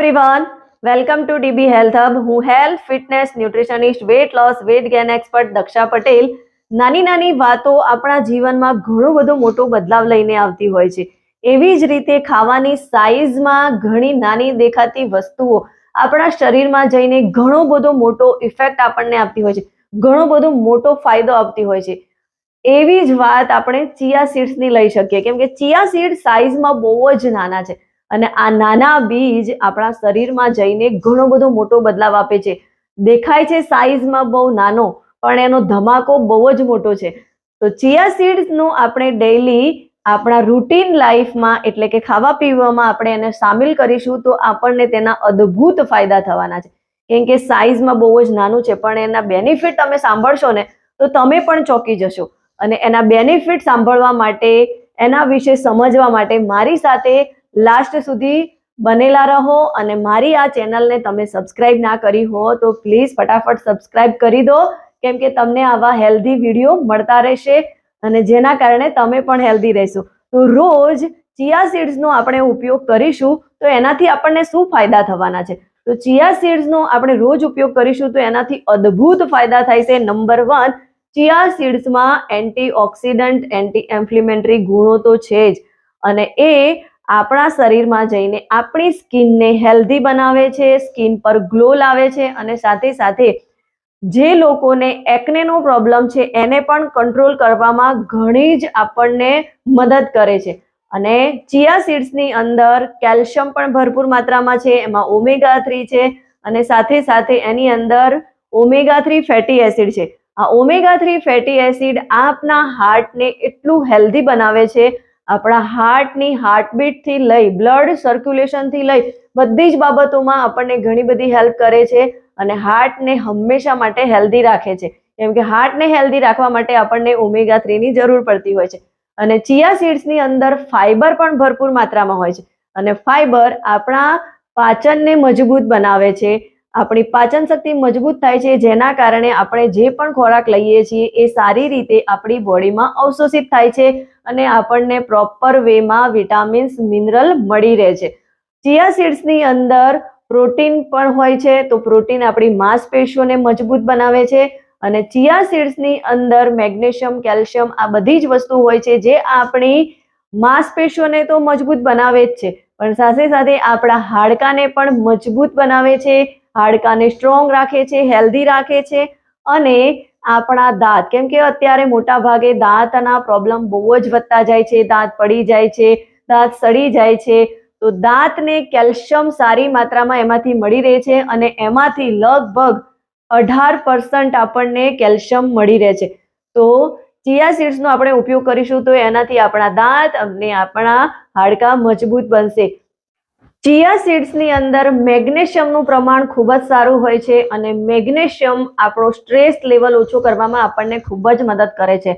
everyone, welcome to DB Health Hub. હું health fitness nutritionist weight loss weight gain expert Daksha Patel. નાની નાની વાતો આપણા જીવનમાં ઘણો બધો મોટો બદલાવ લઈને આવતી હોય છે. એવી જ રીતે ખાવાની સાઈઝમાં ઘણી નાની દેખાતી વસ્તુઓ આપણા શરીરમાં જઈને ઘણો બધો મોટો ઇફેક્ટ આપણને આપતી હોય છે, ઘણો બધો મોટો ફાયદો આપતી હોય છે. એવી જ વાત આપણે ચિયા સીડ્સની લઈ શકીએ, કેમ કે ચિયા સીડ સાઈઝમાં બહુ જ નાના છે અને આ નાના બીજ આપણા શરીરમાં જઈને ઘણો બધો મોટો બદલાવ આપે છે. દેખાય છે સાઈઝમાં બહુ નાનો, પણ એનો ધમાકો બહુ જ મોટો છે. તો ચિયા સીડ્સનું આપણે ડેઈલી આપણા રૂટીન લાઈફમાં એટલે કે ખાવા પીવામાં આપણે એને સામેલ કરીશું તો આપણને તેના અદ્ભુત ફાયદા થવાના છે. કેમ કે સાઈઝમાં બહુ જ નાનું છે, પણ એના બેનિફિટ તમે સાંભળશો ને તો તમે પણ ચોંકી જશો. અને એના બેનિફિટ સાંભળવા માટે, એના વિશે સમજવા માટે મારી સાથે લાસ્ટ સુધી બનેલા રહો. અને મારી આ ચેનલને તમે સબસ્ક્રાઇબ ના કરી હો તો પ્લીઝ ફટાફટ સબસ્ક્રાઇબ કરી દો, કેમ કે તમને આવા હેલ્ધી વિડીયો મળતા રહેશે અને જેના કારણે તમે પણ હેલ્ધી રહેશો. તો રોજ ચિયા સીડ્સનો આપણે ઉપયોગ કરીશું તો એનાથી આપણને શું ફાયદા થવાના છે? તો ચિયા સીડ્સનો આપણે રોજ ઉપયોગ કરીશું તો એનાથી અદ્ભુત ફાયદા થાય છે. નંબર 1, ચિયા સીડ્સમાં એન્ટીઓક્સિડન્ટ, એન્ટી ઇન્ફ્લેમેટરી ગુણો તો છે જ, અને એ આપણા શરીરમાં જઈને આપણી સ્કિનને હેલ્ધી બનાવે છે, સ્કિન પર ગ્લો લાવે છે અને સાથે સાથે જે લોકોને એકનેનો પ્રોબ્લેમ છે એને પણ કંટ્રોલ કરવામાં ઘણી જ આપણને મદદ કરે છે. અને ચિયા સીડ્સની અંદર કેલ્શિયમ પણ ભરપૂર માત્રામાં છે, એમાં ઓમેગા 3 છે અને સાથે સાથે એની અંદર ઓમેગા 3 ફેટી એસિડ છે. આ ઓમેગા 3 ફેટી એસિડ આપના હાર્ટને એટલું હેલ્ધી બનાવે છે, આપણા હાર્ટની હાર્ટબીટથી લઈ બ્લડ સર્ક્યુલેશનથી લઈ બધી જ બાબતોમાં આપણને ઘણી બધી હેલ્પ કરે છે અને હાર્ટને હંમેશા માટે હેલ્ધી રાખે છે. કેમ કે હાર્ટને હેલ્ધી રાખવા માટે આપણને ઓમેગા 3 ની જરૂર પડતી હોય છે. અને ચિયા સીડ્સની અંદર ફાઈબર પણ ભરપૂર માત્રામાં હોય છે અને ફાઈબર આપણા પાચનને મજબૂત બનાવે છે. આપણી પાચન શક્તિ મજબૂત થાય છે, જેના કારણે આપણે જે પણ ખોરાક લઈએ છીએ એ સારી રીતે આપણી બોડીમાં અવશોષિત થાય છે અને આપણને પ્રોપર વેમાં વિટામિન્સ, મિનરલ મળી રહે છે. ચિયા સીડ્સની અંદર પ્રોટીન પણ હોય છે, તો પ્રોટીન આપણી માંસપેશીઓને મજબૂત બનાવે છે. અને ચિયા સીડ્સની અંદર મેગ્નેશિયમ, કેલ્શિયમ આ બધી જ વસ્તુ હોય છે જે આપણી માંસપેશીઓને તો મજબૂત બનાવે જ છે, પણ સાથે સાથે આપણા હાડકાને પણ મજબૂત બનાવે છે, હાડકાને સ્ટ્રોંગ રાખે છે, હેલ્ધી રાખે છે. અને આપણા દાંત, કેમ કે અત્યારે મોટા ભાગે દાંતના પ્રોબ્લેમ બહુ જ વધતા જાય છે, દાંત પડી જાય છે, દાંત સડી જાય છે, તો દાંતને કેલ્શિયમ સારી માત્રામાં એમાંથી મળી રહે છે અને એમાંથી લગભગ 18% આપણને કેલ્શિયમ મળી રહે છે. તો ચિયા સીડ્સનો આપણે ઉપયોગ કરીશું તો એનાથી આપણા દાંત અને આપણા હાડકાં મજબૂત બનશે. ચિયા સીડ્સની અંદર મેગ્નેશિયમનું પ્રમાણ ખૂબ જ સારું હોય છે અને મેગ્નેશિયમ આપણો સ્ટ્રેસ લેવલ ઓછો કરવામાં આપણને ખૂબ જ મદદ કરે છે.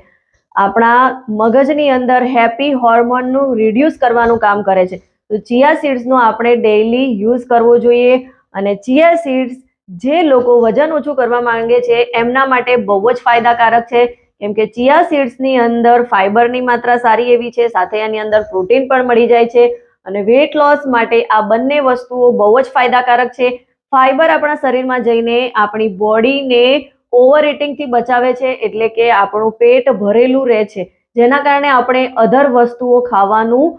આપણા મગજની અંદર હેપી હોર્મોનનું રિડ્યુસ કરવાનું કામ કરે છે. તો ચિયા સીડ્સનો આપણે ડેઈલી યુઝ કરવો જોઈએ. અને ચિયા સીડ્સ જે લોકો વજન ઓછું કરવા માંગે છે એમના માટે બહુ જ ફાયદાકારક છે, કેમ કે ચિયા સીડ્સની અંદર ફાઈબરની માત્રા સારી એવી છે, સાથે એની અંદર પ્રોટીન પણ મળી જાય છે અને વેટ લોસ માટે આ બંને વસ્તુઓ બહુ જ ફાયદાકારક છે. ફાઈબર આપણા શરીરમાં જઈને આપણી બોડીને ઓવર ઇટિંગથી બચાવે છે, એટલે કે આપણું પેટ ભરેલું રહે છે, જેના કારણે આપણે અધર વસ્તુઓ ખાવાનું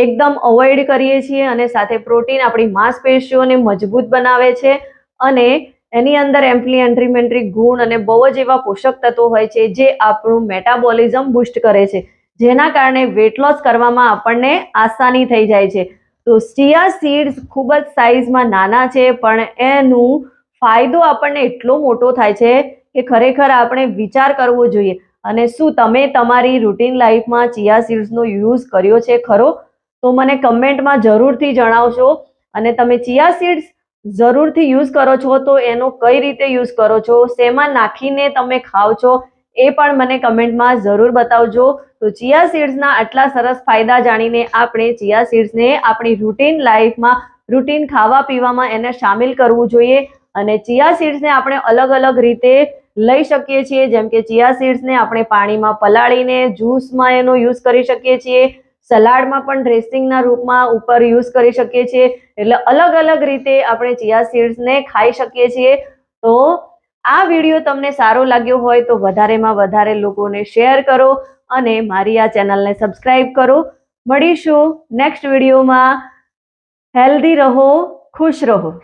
એકદમ અવોઇડ કરીએ છીએ. અને સાથે પ્રોટીન આપણી માંસપેશીઓને મજબૂત બનાવે છે અને એની અંદર એન્ટી ગુણ અને બહુ જ એવા પોષક તત્વો હોય છે જે આપણું મેટાબોલિઝમ બૂસ્ટ કરે છે, જેના કારણે વેટ લોસ કરવામાં આપણને આસાની થઈ જાય છે. તો ચિયા સીડ્સ ખૂબ જ સાઈઝમાં નાના છે, પણ એનું ફાયદો આપણને એટલો મોટો થાય છે કે ખરેખર આપણે વિચાર કરવો જોઈએ. અને શું તમે તમારી રૂટીન લાઈફમાં ચિયા સીડ્સનો યુઝ કર્યો છે ખરો? તો મને કમેન્ટમાં જરૂરથી જણાવશો. અને તમે ચિયા સીડ્સ જરૂરથી યુઝ કરો છો તો એનો કઈ રીતે યુઝ કરો છો, શેમાં નાખીને તમે ખાઓ છો, એ પણ મને કમેન્ટમાં જરૂર બતાવજો. તો ચિયા સીડ્સના આટલા સરસ ફાયદા જાણીને આપણે ચિયા સીડ્સને આપણી રૂટીન લાઈફમાં, રૂટીન ખાવા પીવામાં એને સામેલ કરવું જોઈએ. અને ચિયા સીડ્સને આપણે અલગ અલગ રીતે લઈ શકીએ છીએ, જેમ કે ચિયા સીડ્સને આપણે પાણીમાં પલાળીને જ્યુસમાં એનો યુઝ કરી શકીએ છીએ. સલાડમાં પણ ડ્રેસિંગના રૂપમાં ઉપર યુઝ કરી શકીએ છીએ. એટલે અલગ અલગ રીતે આપણે ચિયા સીડ્સને ખાઈ શકીએ છીએ. તો આ વિડીયો તમને સારો લાગ્યો હોય તો વધારેમાં વધારે લોકોને શેર કરો અને મારી આ ચેનલને સબસ્ક્રાઇબ કરો. મળીશું નેક્સ્ટ વિડીયોમાં. હેલ્ધી રહો, ખુશ રહો.